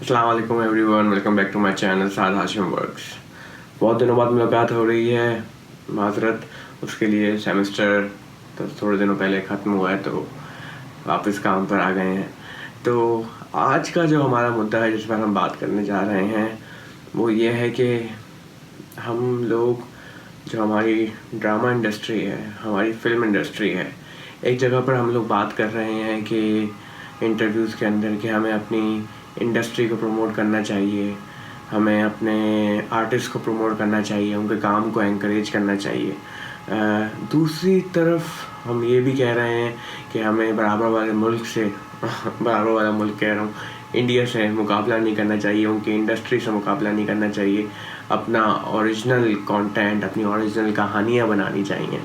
अस्सलाम वालेकुम everyone, welcome back to my channel Saad Hashim works. बहुत दिनों बाद मुलाकात हो रही है, माजरत उसके लिए। सेमेस्टर तो थोड़े दिनों पहले ख़त्म हुआ है, तो वापस काम पर आ गए हैं। तो आज का जो हमारा मुद्दा है जिस पर हम बात करने जा रहे हैं वो ये है कि हम लोग, जो हमारी ड्रामा इंडस्ट्री है, हमारी फिल्म इंडस्ट्री है, एक जगह पर हम लोग बात कर रहे हैं कि इंटरव्यूज़ के अंदर कि हमें अपनी इंडस्ट्री को प्रमोट करना चाहिए, हमें अपने आर्टिस्ट को प्रमोट करना चाहिए, उनके काम को एनकरेज करना चाहिए। दूसरी तरफ हम ये भी कह रहे हैं कि हमें बराबर वाले मुल्क से बराबर वाला मुल्क कह रहा हूँ, इंडिया से मुकाबला नहीं करना चाहिए, उनकी इंडस्ट्री से मुकाबला नहीं करना चाहिए। अपना ओरिजिनल कंटेंट, अपनी ओरिजिनल कहानियाँ बनानी चाहिए।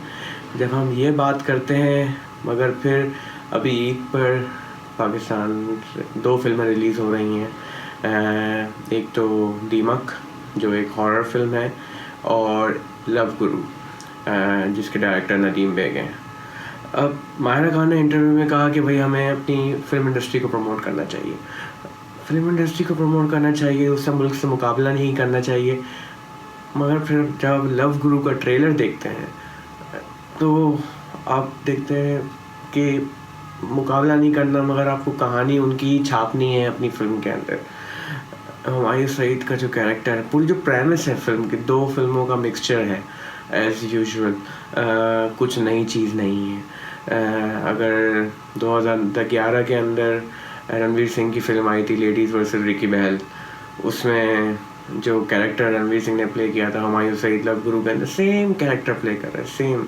जब हम ये बात करते हैं, मगर फिर अभी ईद पर पाकिस्तान से 2 फिल्में रिलीज़ हो रही हैं। एक तो दीमक जो एक हॉरर फिल्म है, और लव गुरु जिसके डायरेक्टर नदीम बेग हैं। अब माहिरा खान ने इंटरव्यू में कहा कि भाई हमें अपनी फिल्म इंडस्ट्री को प्रमोट करना चाहिए, फिल्म इंडस्ट्री को प्रमोट करना चाहिए, उससे मुल्क से मुकाबला नहीं करना चाहिए। मगर फिर जब लव गुरु का ट्रेलर देखते हैं तो आप देखते हैं कि मुकाबला नहीं करना, मगर आपको कहानी उनकी छापनी है अपनी फिल्म के अंदर। हुमायूं सईद का जो कैरेक्टर है, पूरी जो प्रेमिस है फिल्म की, 2 फिल्मों का मिक्सचर है एज़ यूजुअल। कुछ नई चीज़ नहीं है। अगर 2011 के अंदर रणवीर सिंह की फिल्म आई थी लेडीज़ वर्सेस रिकी बहल, उसमें जो कैरेक्टर रणवीर सिंह ने प्ले किया था हुमायूं सईद लव गुरु के अंदर, सेम कैरेक्टर प्ले कर रहे हैं, सेम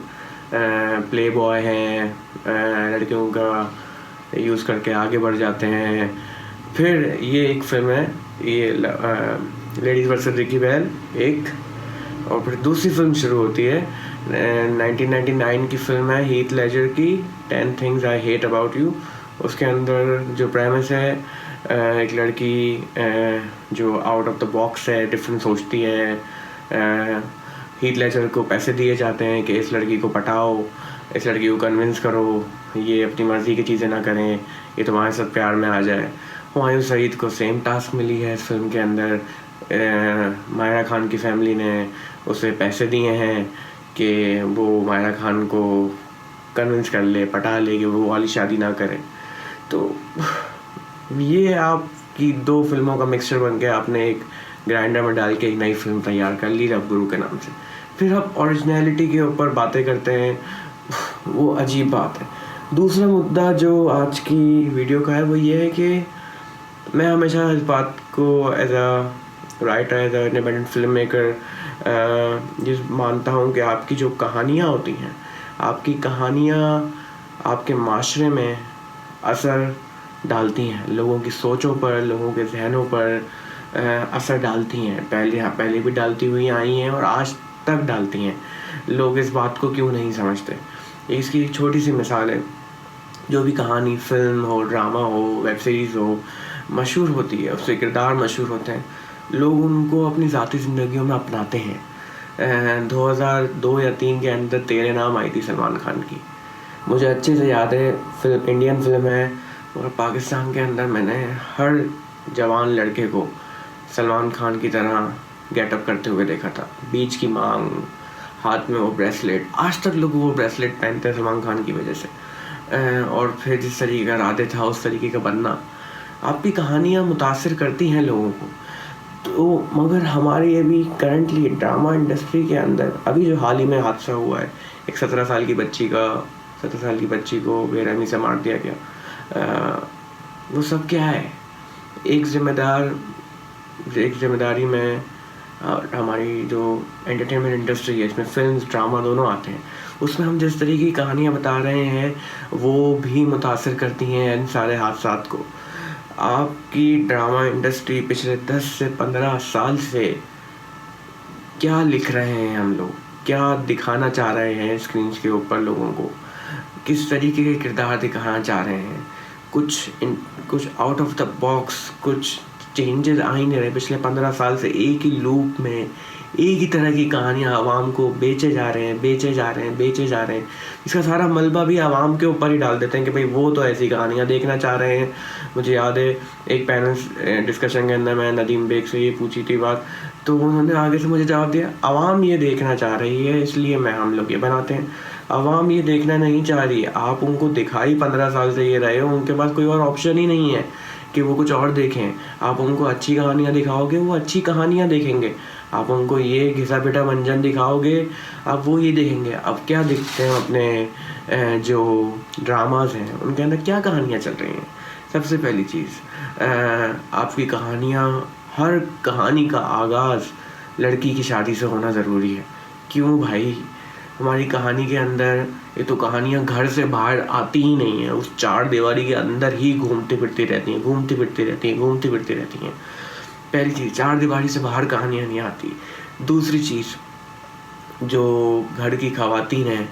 प्ले बॉय हैं, लड़कियों का यूज़ करके आगे बढ़ जाते हैं। फिर ये एक फिल्म है, ये लेडीज़ वर्सेस रिकी बहल एक, और फिर दूसरी फिल्म शुरू होती है 1999 की फिल्म है हीथ लेजर की 10 things I hate about you. उसके अंदर जो प्रेमिस है, एक लड़की जो आउट ऑफ द बॉक्स है, डिफरेंट सोचती है। हीथ लेजर को पैसे दिए जाते हैं कि इस लड़की को पटाओ, इस लड़की को कन्विंस करो, ये अपनी मर्ज़ी की चीज़ें ना करें, ये तुम्हारे साथ प्यार में आ जाए। हुमायूं सईद को सेम टास्क मिली है इस फिल्म के अंदर। माहिरा खान की फैमिली ने उसे पैसे दिए हैं कि वो माहिरा खान को कन्विंस कर ले, पटा ले कि वो वाली शादी ना करे। तो ये आपकी 2 फिल्मों का मिक्सचर बन के आपने एक ग्राइंडर में डाल के एक नई फिल्म तैयार कर ली लव गुरु के नाम से। फिर आप ओरिजिनलिटी के ऊपर बातें करते हैं, वो अजीब बात है। दूसरा मुद्दा जो आज की वीडियो का है वो ये है कि मैं हमेशा इस बात को as a writer, as a independent film maker ये मानता हूँ कि आपकी जो कहानियाँ होती हैं, आपकी कहानियाँ आपके माशरे में असर डालती हैं, लोगों की सोचों पर, लोगों के जहनों पर असर डालती हैं। पहले भी डालती हुई आई हैं और आज तक डालती हैं। लोग इस बात को क्यों नहीं समझते? इसकी एक छोटी सी मिसाल है, जो भी कहानी, फिल्म हो, ड्रामा हो, वेब सीरीज़ हो, मशहूर होती है, उससे किरदार मशहूर होते हैं, लोग उनको अपनी ज़ाती ज़िंदगियों में अपनाते हैं। 2002 या 3 के अंदर तेरे नाम आई थी सलमान खान की, मुझे अच्छे से याद है। फिल्म इंडियन फिल्म है, और पाकिस्तान के अंदर मैंने हर जवान लड़के को सलमान खान की तरह गेटअप करते हुए देखा था। बीच की मांग, हाथ में वो ब्रेसलेट, आज तक लोग वो ब्रेसलेट पहनते हैं सलमान खान की वजह से। और फिर जिस तरीके का इरादे था उस तरीके का बनना, आपकी कहानियाँ मुतासिर करती हैं लोगों को। तो मगर हमारी अभी करंटली ड्रामा इंडस्ट्री के अंदर अभी जो हाल ही में हादसा हुआ है, एक 17 साल की बच्ची को बेरहमी से मार दिया गया, वो सब क्या है? एक जिम्मेदारी में हमारी जो एंटरटेनमेंट इंडस्ट्री है, इसमें फिल्म्स, ड्रामा दोनों आते हैं, उसमें हम जिस तरीके की कहानियाँ बता रहे हैं वो भी मुतासिर करती हैं इन सारे हादसात को। आपकी ड्रामा इंडस्ट्री पिछले 10 से 15 साल से क्या लिख रहे हैं हम लोग, क्या दिखाना चाह रहे हैं स्क्रीन के ऊपर लोगों को, किस तरीके के किरदार दिखाना चाह रहे हैं, कुछ आउट ऑफ द बॉक्स, कुछ चेंजेस आ ही नहीं रहे। पिछले 15 साल से एक ही लूप में, एक ही तरह की कहानियाँ आवाम को बेचे जा रहे हैं। इसका सारा मलबा भी आवाम के ऊपर ही डाल देते हैं कि भाई वो तो ऐसी कहानियाँ देखना चाह रहे हैं। मुझे याद है एक पैनल डिस्कशन के अंदर मैं नदीम बेग से ये पूछी थी बात, तो उन्होंने आगे से मुझे जवाब दिया, आवाम ये देखना चाह रही है इसलिए हम लोग ये बनाते हैं। आवाम ये देखना नहीं चाह रही है, आप उनको दिखाई 15 साल से ये रहे हो, उनके पास कोई और ऑप्शन ही नहीं है कि वो कुछ और देखें। आप उनको अच्छी कहानियाँ दिखाओगे, वो अच्छी कहानियाँ देखेंगे। आप उनको ये घिसा पिटा मंजन दिखाओगे, आप वो ये देखेंगे। अब क्या दिखते हैं अपने जो ड्रामाज हैं उनके अंदर क्या कहानियाँ चल रही हैं। सबसे पहली चीज़, आपकी कहानियाँ, हर कहानी का आगाज़ लड़की की शादी से होना ज़रूरी है। क्यों भाई? हमारी कहानी के अंदर ये तो कहानियाँ घर से बाहर आती ही नहीं है, उस चार दीवारी के अंदर ही घूमती फिरती रहती हैं। पहली चीज़, चार दीवारी से बाहर कहानियाँ नहीं आती। दूसरी चीज़, जो घर की ख़वातीन हैं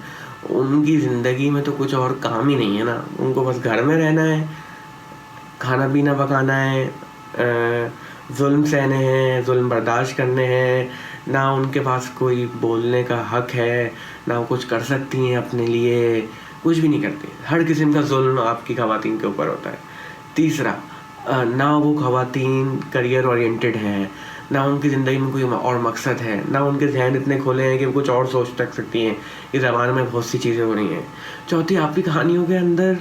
उनकी ज़िंदगी में तो कुछ और काम ही नहीं है ना, उनको बस घर में रहना है, खाना पीना पकाना है, जुल्म सहने हैं, जुल्म बर्दाश्त करने हैं, ना उनके पास कोई बोलने का हक है, ना वो कुछ कर सकती हैं अपने लिए, कुछ भी नहीं करती। हर किस्म का जुल्म आपकी ख़वातीन के ऊपर होता है। तीसरा, ना वो ख़वातीन करियर ओरिएंटेड हैं, ना उनकी ज़िंदगी में कोई और मकसद है, ना उनके जहन इतने खुले हैं कि वो कुछ और सोच तक सकती हैं। इस ज़माने में बहुत सी चीज़ें हो रही हैं। चौथी, आपकी कहानियों के अंदर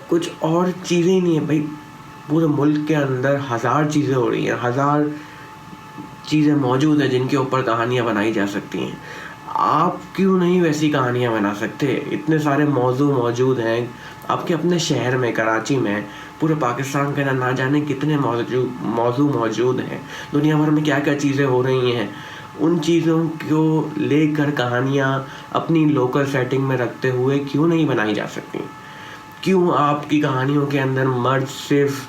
कुछ और चीज़ें ही नहीं है भाई। पूरे मुल्क के अंदर 1000 चीज़ें हो रही हैं, 1000 चीज़ें मौजूद हैं जिनके ऊपर कहानियाँ बनाई जा सकती हैं। आप क्यों नहीं वैसी कहानियाँ बना सकते? इतने सारे मौजू मौजूद हैं आपके अपने शहर में, कराची में, पूरे पाकिस्तान के अंदर ना जाने कितने मौजू मौजूद हैं। दुनिया भर में क्या क्या चीज़ें हो रही हैं, उन चीज़ों को लेकर कहानियाँ अपनी लोकल सेटिंग में रखते हुए क्यों नहीं बनाई जा सकती? क्यों आपकी कहानियों के अंदर मर्द सिर्फ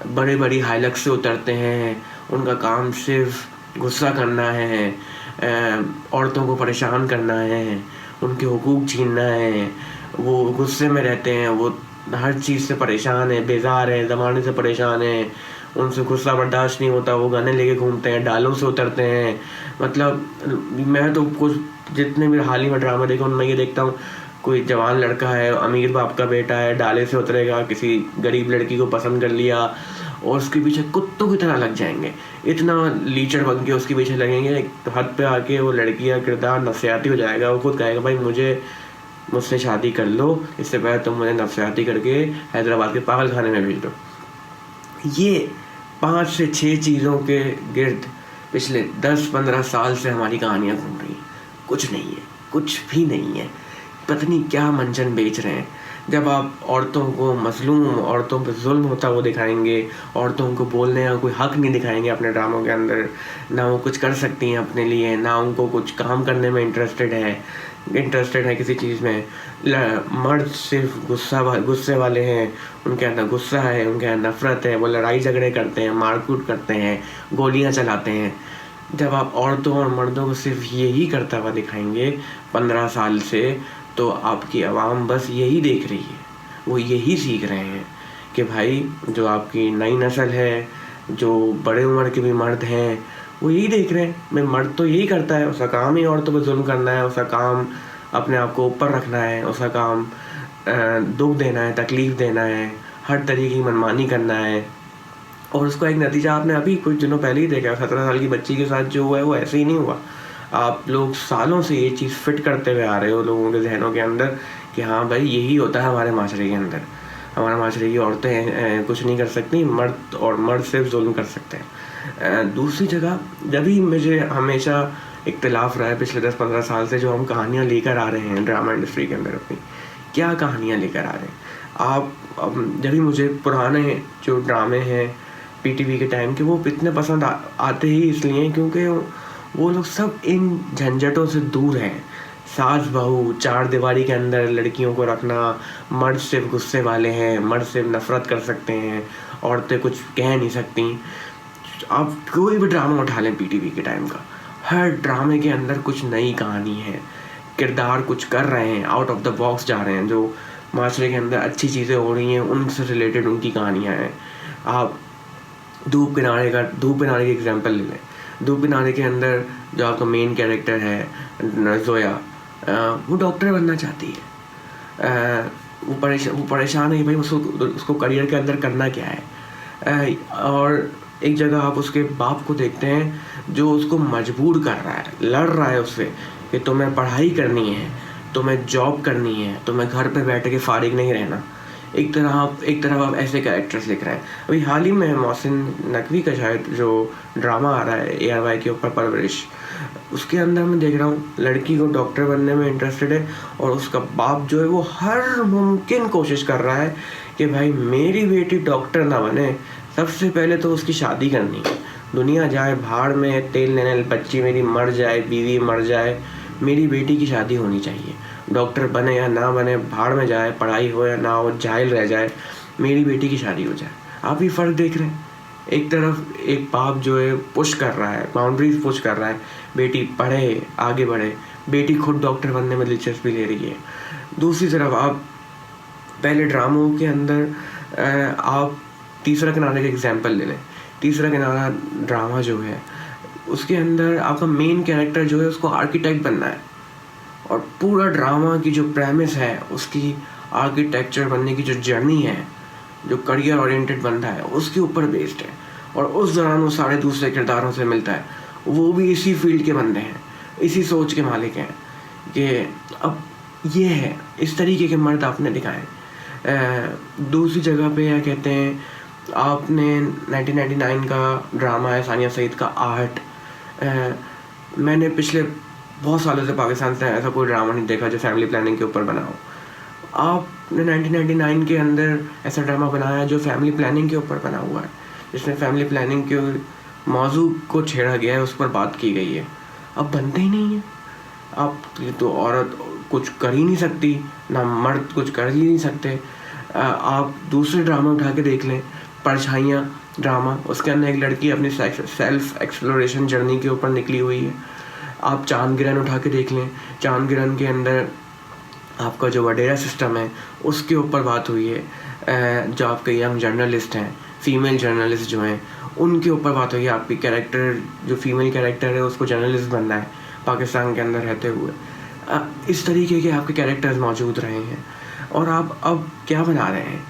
बड़े बड़ी हाइलक्स से उतरते हैं, उनका काम सिर्फ गुस्सा करना है, औरतों को परेशान करना है, उनके हुकूक छीनना है, वो गुस्से में रहते हैं, वो हर चीज़ से परेशान है, बेजार है, ज़माने से परेशान है, उनसे गुस्सा बर्दाश्त नहीं होता, वो गाने लेके घूमते हैं, डालों से उतरते हैं। मतलब मैं तो कुछ जितने भी हाल ही में ड्रामा देखे उनमें ये देखता हूँ, कोई जवान लड़का है, अमीर बाप का बेटा है, डाले से उतरेगा, किसी गरीब लड़की को पसंद कर लिया और उसके पीछे कुत्तों की तरह लग जाएंगे, इतना लीचड़ बन के उसके पीछे लगेंगे। हद पे आके वो लड़की का किरदार नफसियाती हो जाएगा। वो खुद कहेगा भाई मुझसे शादी कर लो, इससे पहले तुम मुझे नफसियाती करके हैदराबाद के पागल खाने में भेज दो। ये 5 से 6 चीज़ों के गिर्द पिछले 10-15 साल से हमारी कहानियाँ घूम रही हैं। कुछ नहीं है, कुछ भी नहीं है। पता नहीं क्या मंजन बेच रहे हैं। जब आप औरतों को मज़लूम, औरतों पर जुल्म होता वो दिखाएंगे, औरतों को बोलने का कोई हक नहीं दिखाएंगे अपने ड्रामों के अंदर, ना वो कुछ कर सकती हैं अपने लिए, ना उनको कुछ काम करने में इंटरेस्टेड है किसी चीज़ में। मर्द सिर्फ गुस्से वाले हैं, उनके अंदर गुस्सा है, उनके अंदर नफ़रत है, वो लड़ाई झगड़े करते हैं, मारकूट करते हैं, गोलियां चलाते हैं। जब आप औरतों और मर्दों को सिर्फ यही करता हुआ दिखाएंगे 15 साल से, तो आपकी आवाम बस यही देख रही है, वो यही सीख रहे हैं कि भाई जो आपकी नई नस्ल है, जो बड़े उम्र के भी मर्द हैं, वो यही देख रहे हैं मैं मर्द तो यही करता है, उसका काम ही औरतों पर जुल्म करना है, उसका काम अपने आप को ऊपर रखना है, उसका काम दुख देना है, तकलीफ़ देना है, हर तरीके की मनमानी करना है। और उसका एक नतीजा आपने अभी कुछ दिनों पहले ही देखा, 17 साल की बच्ची के साथ जो हुआ है वो ऐसे ही नहीं हुआ। आप लोग सालों से ये चीज़ फिट करते हुए आ रहे हो लोगों के जहनों के अंदर कि हाँ भाई यही होता है हमारे माशरे के अंदर, हमारे माशरे की औरतें कुछ नहीं कर सकती, मर्द सिर्फ जुल्म कर सकते हैं। दूसरी जगह, जब भी मुझे हमेशा इख्तिलाफ रहा है पिछले 10-15 साल से, जो हम कहानियाँ लेकर आ रहे हैं ड्रामा इंडस्ट्री के अंदर, अपनी क्या कहानियाँ लेकर आ रहे हैं आप। जब भी मुझे पुराने जो ड्रामे हैं पीटीवी के टाइम के, वो इतने पसंद आते ही इसलिए क्योंकि वो लोग सब इन झंझटों से दूर हैं। सास बहू, चार दीवारी के अंदर लड़कियों को रखना, मर्द सिर्फ गुस्से वाले हैं, मर्द सिर्फ नफ़रत कर सकते हैं, औरतें कुछ कह नहीं सकती। आप कोई भी ड्रामा उठा लें पीटीवी के टाइम का, हर ड्रामे के अंदर कुछ नई कहानी है, किरदार कुछ कर रहे हैं, आउट ऑफ द बॉक्स जा रहे हैं, जो माशरे के अंदर अच्छी चीज़ें हो रही हैं उनसे रिलेटेड उनकी कहानियाँ हैं। आप धूप किनारे की एग्जांपल ले लें। धूप किनारे के अंदर जो आपका मेन कैरेक्टर है जोया, वो डॉक्टर बनना चाहती है। वो परेशान है कि भाई उसको करियर के अंदर करना क्या है। और एक जगह आप उसके बाप को देखते हैं जो उसको मजबूर कर रहा है, लड़ रहा है उससे कि तुम्हें पढ़ाई करनी है, तुम्हें जॉब करनी है, तुम्हें घर पे बैठ के फारिग नहीं रहना। एक तरफ आप ऐसे कैरेक्टर्स लिख रहे हैं। अभी हाल ही में मोहसिन नकवी का शायद जो ड्रामा आ रहा है ARY के ऊपर, परवरिश, उसके अंदर मैं देख रहा हूँ लड़की को डॉक्टर बनने में इंटरेस्टेड है और उसका बाप जो है वो हर मुमकिन कोशिश कर रहा है कि भाई मेरी बेटी डॉक्टर ना बने, सबसे पहले तो उसकी शादी करनी है। दुनिया जाए भाड़ में, तेल लेने, बच्ची मेरी मर जाए, बीवी मर जाए, मेरी बेटी की शादी होनी चाहिए। डॉक्टर बने या ना बने, भाड़ में जाए, पढ़ाई हो या ना हो, जाहिल रह जाए, मेरी बेटी की शादी हो जाए। आप ही फ़र्क देख रहे हैं। एक तरफ एक बाप जो है पुश कर रहा है, बाउंड्रीज पुश कर रहा है, बेटी पढ़े, आगे बढ़े, बेटी खुद डॉक्टर बनने में दिलचस्पी ले रही है। दूसरी तरफ आप पहले ड्रामों के अंदर आप तीसरा किनारे का एग्जाम्पल ले लें। तीसरा किनारा ड्रामा जो है उसके अंदर आपका मेन कैरेक्टर जो है उसको आर्किटेक्ट बनना है और पूरा ड्रामा की जो प्रेमिस है उसकी आर्किटेक्चर बनने की जो जर्नी है, जो करियर ओरिएंटेड बनता है, उसके ऊपर बेस्ड है। और उस दौरान वो सारे दूसरे किरदारों से मिलता है, वो भी इसी फील्ड के बंदे हैं, इसी सोच के मालिक हैं कि अब ये है, इस तरीके के मर्द आपने दिखाए। दूसरी जगह पे क्या कहते हैं, आपने 1999 का ड्रामा है सानिया सईद का आर्ट। मैंने पिछले बहुत सालों से पाकिस्तान से ऐसा कोई ड्रामा नहीं देखा जो फैमिली प्लानिंग के ऊपर बना हो। आपने 1999 के अंदर ऐसा ड्रामा बनाया जो फैमिली प्लानिंग के ऊपर बना हुआ है, जिसमें फैमिली प्लानिंग के मौजू को छेड़ा गया है, उस पर बात की गई है। अब बनते ही नहीं है। आप तो औरत कुछ कर ही नहीं सकती, ना मर्द कुछ कर ही नहीं सकते। आप दूसरे ड्रामे उठा के देख लें, परछाइयाँ ड्रामा, उसके अंदर एक लड़की अपनी सेल्फ एक्सप्लोरेशन जर्नी के ऊपर निकली हुई है। आप चांद गिरन उठा के देख लें, चांद गिरन के अंदर आपका जो वडेरा सिस्टम है उसके ऊपर बात हुई है। जो आपके यंग जर्नलिस्ट हैं, फीमेल जर्नलिस्ट जो हैं, उनके ऊपर बात हुई है। आपकी कैरेक्टर जो फीमेल कैरेक्टर है उसको जर्नलिस्ट बनना है पाकिस्तान के अंदर रहते हुए। इस तरीके के आपके कैरेक्टर्स मौजूद रहे हैं। और आप अब क्या बना रहे हैं,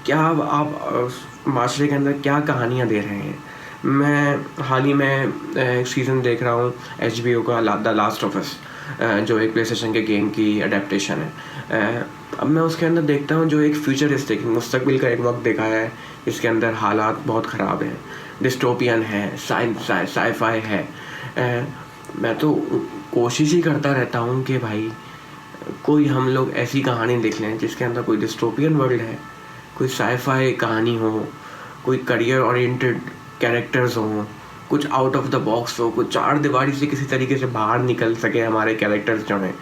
क्या आप माशरे के अंदर क्या कहानियाँ दे रहे हैं। मैं हाल ही में एक सीज़न देख रहा हूँ HBO का द लास्ट ऑफ अस, जो एक प्लेस्टेशन के गेम की अडेप्टेशन है। अब मैं उसके अंदर देखता हूँ जो एक फ्यूचरिस्टिक मुस्तकबिल का एक वक्त दिखाया है, इसके अंदर हालात बहुत ख़राब हैं, डिस्टोपियन है, साइफाई है। मैं तो कोशिश ही करता रहता हूँ कि भाई कोई हम लोग ऐसी कहानी देख लें जिसके अंदर कोई डिस्टोपियन वर्ल्ड है, कोई साइफाई कहानी हो, कोई करियर ओरिएंटेड कैरेक्टर्स हों, कुछ आउट ऑफ द बॉक्स हो, कुछ चार दीवारी से किसी तरीके से बाहर निकल सके हमारे कैरेक्टर्स जो हैं।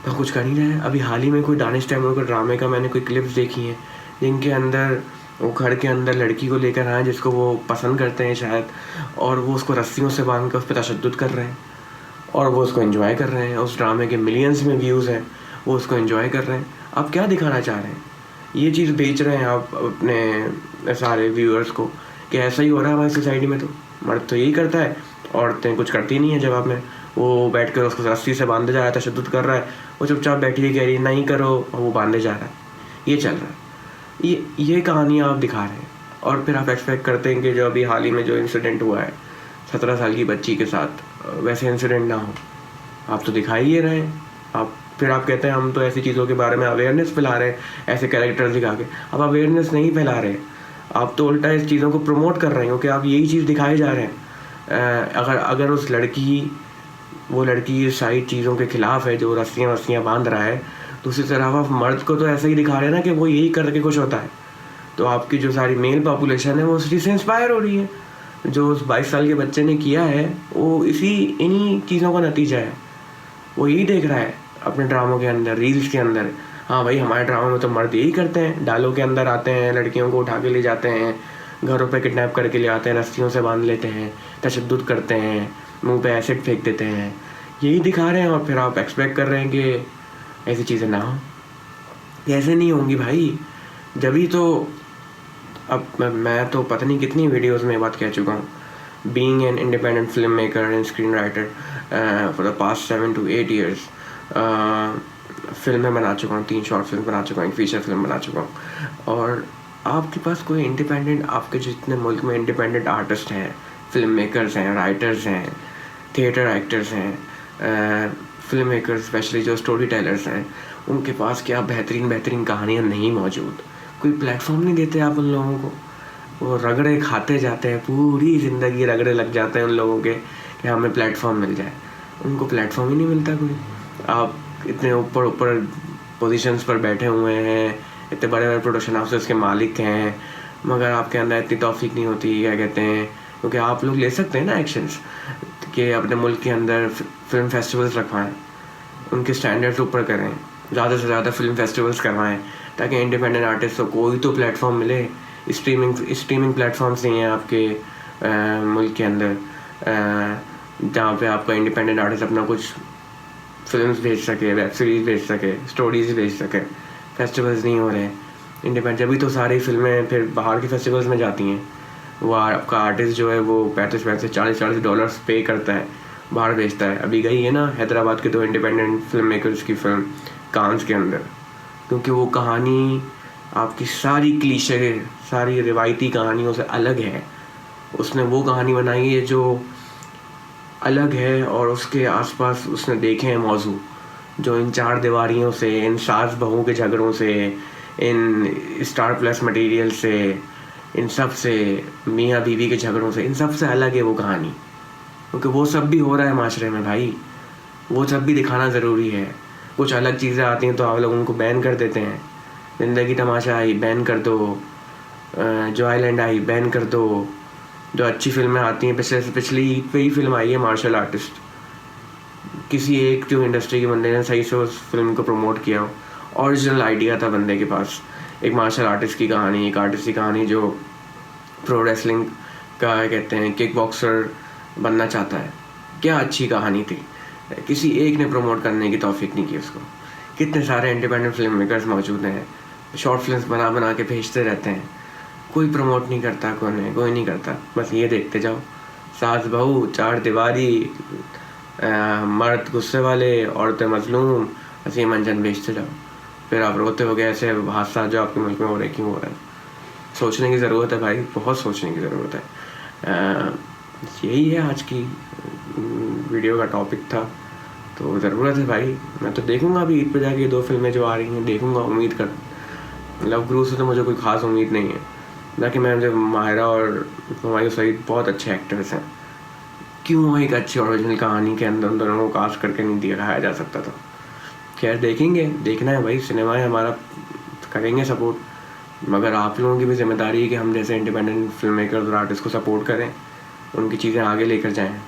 तो कुछ कर ही रहे हैं। अभी हाल ही में कोई दानिश तैमूर के ड्रामे का मैंने कोई क्लिप्स देखी हैं जिनके अंदर वो घर के अंदर लड़की को लेकर आए जिसको वो पसंद करते हैं शायद, और वो उसको रस्सियों से बांध कर उस पर तशद्दुद कर रहे हैं और वो उसको एंजॉय कर रहे हैं। उस ड्रामे के मिलियंस में व्यूज़ हैं, वो उसको एंजॉय कर रहे हैं। आप क्या दिखाना चाह रहे हैं? ये चीज़ बेच रहे हैं आप अपने सारे व्यूअर्स को कि ऐसा ही हो रहा है हमारी सोसाइटी में। तो मर्द तो यही करता है, औरतें कुछ करती नहीं है। जवाब में वो बैठ कर उसको रस्सी से बांधे जा रहा है, तशद्दुद कर रहा है, वो चुपचाप बैठी है, कह रही है नहीं करो, और वो बांधे जा रहा है। ये चल रहा है, ये कहानियाँ आप दिखा रहे हैं। और फिर आप एक्सपेक्ट करते हैं कि जो अभी हाल ही में जो इंसिडेंट हुआ है 17 साल की बच्ची के साथ, वैसे इंसिडेंट ना हो। आप तो दिखा ही रहे हैं। फिर आप कहते हैं हम तो ऐसी चीज़ों के बारे में अवेयरनेस फैला रहे हैं ऐसे कैरेक्टर्स दिखा के। आप अवेयरनेस नहीं फैला रहे, आप तो उल्टा इस चीज़ों को प्रमोट कर रहे हैं क्योंकि आप यही चीज़ दिखाए जा रहे हैं। अगर उस वो लड़की सारी चीज़ों के ख़िलाफ़ है जो रस्सियाँ बांध रहा है, दूसरी तरफ आप मर्द को तो ऐसे ही दिखा रहे हैं ना कि वो यही करके खुश होता है। तो आपकी जो सारी मेल पॉपुलेशन है वो उसी से इंस्पायर हो रही है। जो उस 22 साल के बच्चे ने किया है वो इन्हीं चीज़ों का नतीजा है। वो यही देख रहा है अपने ड्रामों के अंदर, रील्स के अंदर। हाँ भाई, हमारे ड्रामा में तो मर्द यही करते हैं, डालों के अंदर आते हैं, लड़कियों को उठा के ले जाते हैं, घरों पे किडनैप करके ले आते हैं, रस्सियों से बांध लेते हैं, तशद्दुद करते हैं, मुंह पे एसिड फेंक देते हैं। यही दिखा रहे हैं और फिर आप एक्सपेक्ट कर रहे हैं कि ऐसी चीज़ें ना हो। ऐसे नहीं होंगी भाई। जब ही तो अब मैं तो पता नहीं कितनी वीडियोस में बात कह चुका हूँ, being an independent filmmaker and screenwriter for the past 7 to 8 years. फिल्में बना चुका हूँ, 3 शॉर्ट फिल्म बना चुका हूँ, एक फीचर फिल्म बना चुका हूँ। और आपके पास कोई इंडिपेंडेंट, आपके जितने मुल्क में इंडिपेंडेंट आर्टिस्ट हैं, फिल्म मेकर्स हैं, राइटर्स हैं, थिएटर एक्टर्स हैं, फिल्म मेकर्स स्पेशली जो स्टोरी टेलर्स हैं, उनके पास क्या बेहतरीन कहानियाँ नहीं मौजूद? कोई प्लेटफॉर्म नहीं देते आप उन लोगों को? वो रगड़े खाते जाते हैं, पूरी ज़िंदगी रगड़े लग जाते हैं उन लोगों के कि हमें प्लेटफॉर्म मिल जाए। उनको प्लेटफॉर्म ही नहीं मिलता कोई। आप इतने ऊपर पोजीशंस पर बैठे हुए हैं, इतने बड़े प्रोडक्शन हाउसेस के मालिक हैं, मगर आपके अंदर इतनी तौफीक नहीं होती, क्या कहते हैं, क्योंकि आप लोग ले सकते हैं ना एक्शंस कि अपने मुल्क के अंदर फिल्म फेस्टिवल्स रखवाएं, उनके स्टैंडर्ड्स ऊपर करें, ज़्यादा से ज़्यादा फिल्म फेस्टिवल्स करवाएं, ताकि इंडिपेंडेंट आर्टिस्ट को कोई तो प्लेटफॉर्म मिले। स्ट्रीमिंग प्लेटफॉर्म्स नहीं हैं आपके मुल्क के अंदर जहाँ पे आपका इंडिपेंडेंट आर्टिस्ट अपना कुछ फिल्म्स भेज सके, वेब सीरीज़ भेज सके, स्टोरीज भेज सके। फेस्टिवल्स नहीं हो रहे इंडिपेंडेंट, जब भी तो सारी फिल्में फिर बाहर के फेस्टिवल्स में जाती हैं। वो आपका आर्टिस्ट जो है वो $35-40 पे करता है, बाहर भेजता है। अभी गई है ना हैदराबाद के 2 इंडिपेंडेंट फिल्म मेकर्स की फिल्म कांस के अंदर, क्योंकि वो कहानी आपकी सारी क्लीशे, सारी रिवायती कहानियों से अलग है। उसने वो कहानी बनाई है जो अलग है, और उसके आसपास उसने देखे हैं मौजू जो इन 4 दीवारियों से, इन सास बहू के झगड़ों से, इन स्टार प्लस मटेरियल से, इन सब से, मियाँ बीवी के झगड़ों से, इन सब से अलग है वो कहानी। क्योंकि वो सब भी हो रहा है माशरे में भाई, वो सब भी दिखाना ज़रूरी है। कुछ अलग चीज़ें आती हैं तो आप लोग उनको बैन कर देते हैं। ज़िंदगी तमाशा आई बैन कर दो, जो आइलैंड आई बैन कर दो। जो अच्छी फिल्में आती हैं, पिछली ईद पे ही फिल्म आई है मार्शल आर्टिस्ट, किसी एक जो इंडस्ट्री के बंदे ने सही से उस फिल्म को प्रमोट किया हो। ओरिजिनल आइडिया था बंदे के पास, एक मार्शल आर्टिस्ट की कहानी, एक आर्टिस्ट की कहानी जो प्रो रेसलिंग का कहते हैं किक बॉक्सर बनना चाहता है। क्या अच्छी कहानी थी, किसी एक ने प्रमोट करने की तौफीक नहीं की उसको। कितने सारे इंडिपेंडेंट फिल्म मेकर्स मौजूद हैं, शॉर्ट फिल्म्स बना के भेजते रहते हैं, कोई प्रमोट नहीं करता, कोई नहीं करता। बस ये देखते जाओ, सास बहू, 4 दीवारी, मर्द गुस्से वाले, औरतें मजलूम, हंसी मंजन भेजते जाओ। फिर आप रोते हो गए ऐसे हादसा जो आपके मुल्क में हो रहे, क्यों हो रहा है? सोचने की ज़रूरत है भाई, बहुत सोचने की ज़रूरत है। यही है आज की वीडियो का टॉपिक था, तो ज़रूरत है भाई। मैं तो देखूंगा अभी ईद पे जाके 2 फिल्में जो आ रही हैं, देखूंगा। उम्मीद कर, लव गुरु से तो मुझे कोई ख़ास उम्मीद नहीं है, बाकी मैं जब माहिरा और हुमायूं सईद बहुत अच्छे एक्टर्स हैं, क्यों एक अच्छी ओरिजिनल कहानी के अंदर उन दोनों को कास्ट करके नहीं दिखाया जा सकता था? खैर देखेंगे, देखना है भाई, सिनेमा है हमारा, करेंगे सपोर्ट, मगर आप लोगों की भी जिम्मेदारी है कि हम जैसे इंडिपेंडेंट फिल्म मेकर्स और आर्टिस्ट को सपोर्ट करें, उनकी चीज़ें आगे लेकर जाएँ,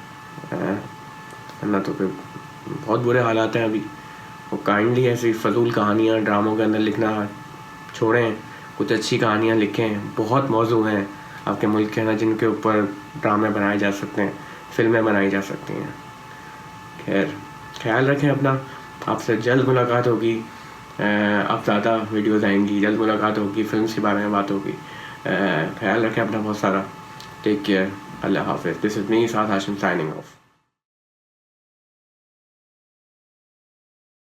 वरना तो फिर बहुत बुरे हालात हैं अभी। वो काइंडली ऐसी फजूल कहानियाँ ड्रामों के अंदर लिखना छोड़ें, कुछ अच्छी कहानियाँ लिखें। बहुत मौजू हैं आपके मुल्क के अंदर जिनके ऊपर ड्रामे बनाए जा सकते हैं, फिल्में बनाई जा सकती हैं। खैर, ख्याल रखें अपना, आपसे जल्द मुलाकात होगी। अब ज़्यादा वीडियोज़ आएंगी, जल्द मुलाकात होगी, फिल्म्स के बारे में बात होगी। ख्याल रखें अपना बहुत सारा। टेक केयर, अल्लाह हाफिज़। This is me, Saad Hashim, signing off.